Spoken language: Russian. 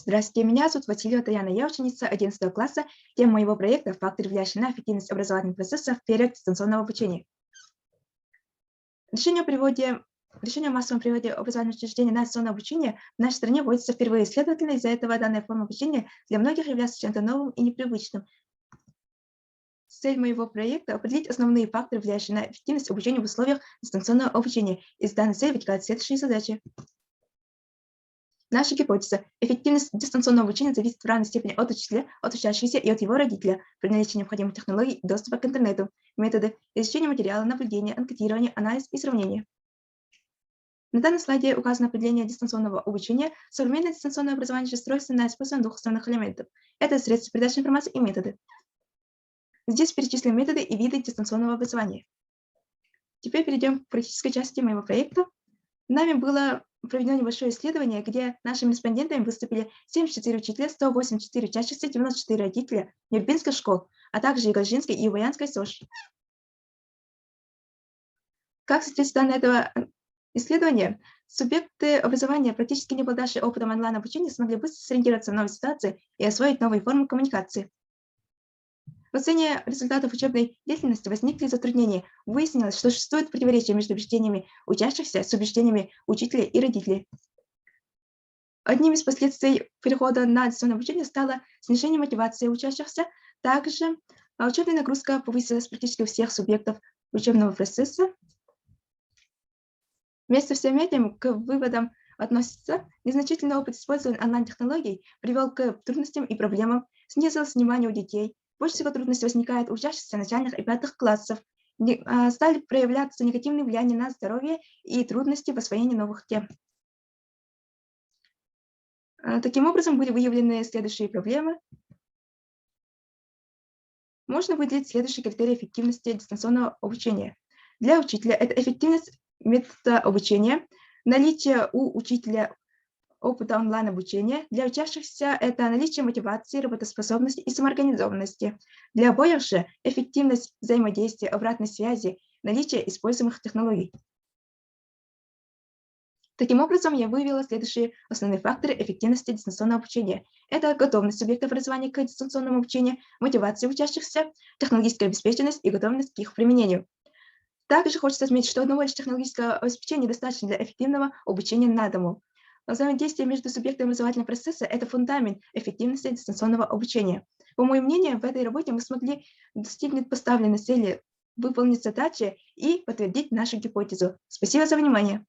Здравствуйте, меня зовут Васильева Таяна, я ученица 11 класса. Тема моего проекта – факторы, влияющие на эффективность образовательных процессов в период дистанционного обучения. Решение о массовом переводе образовательных учреждений на дистанционное обучение в нашей стране вводится впервые. Следовательно, из-за этого данная форма обучения для многих является чем-то новым и непривычным. Цель моего проекта – определить основные факторы, влияющие на эффективность обучения в условиях дистанционного обучения. Из данной цели вытекают следующие задачи. Наша гипотеза. Эффективность дистанционного обучения зависит в равной степени от учителя, от учащегося и от его родителя при наличии необходимых технологий и доступа к интернету. Методы изучения материала, наблюдения, анкетирования, анализ и сравнение. На данном слайде указано определение дистанционного обучения. Современное дистанционное образование же строится на использовании двух основных элементов. Это средства передачи информации и методы. Здесь перечислены методы и виды дистанционного образования. Теперь перейдем к практической части моего проекта. Нами было проведено небольшое исследование, где нашими респондентами выступили 74 учителя, 184 учащихся, 94 родителя Нюрбинских школ, а также Игалжинской и Иваянской СОЖ. Как соответственно этого исследования, субъекты образования, практически не обладавшие опытом онлайн-обучения, смогли быстро сориентироваться в новой ситуации и освоить новые формы коммуникации. В оценке результатов учебной деятельности возникли затруднения. Выяснилось, что существует противоречие между убеждениями учащихся с убеждениями учителей и родителей. Одним из последствий перехода на дистанционное обучение стало снижение мотивации учащихся. Также учебная нагрузка повысилась практически у всех субъектов учебного процесса. Вместе со всем этим к выводам относится незначительный опыт использования онлайн-технологий привел к трудностям и проблемам, снизилось внимание у детей. Больше всего трудностей возникает у учащихся начальных и 5 классов. Стали проявляться негативные влияния на здоровье и трудности в освоении новых тем. Таким образом, были выявлены следующие проблемы. Можно выделить следующие критерии эффективности дистанционного обучения. Для учителя это эффективность метода обучения, наличие у учителя опыта онлайн-обучения. Для учащихся это наличие мотивации, работоспособности и самоорганизованности. Для обоих же эффективность взаимодействия, обратной связи, наличие используемых технологий. Таким образом, я выявила следующие основные факторы эффективности дистанционного обучения. Это готовность субъекта образования к дистанционному обучению, мотивация учащихся, технологическая обеспеченность и готовность к их применению. Также хочется отметить, что одного лишь технологического обеспечения достаточно для эффективного обучения на дому. Взаимодействие между субъектами образовательного процесса – это фундамент эффективности дистанционного обучения. По моему мнению, в этой работе мы смогли достигнуть поставленной цели, выполнить задачи и подтвердить нашу гипотезу. Спасибо за внимание.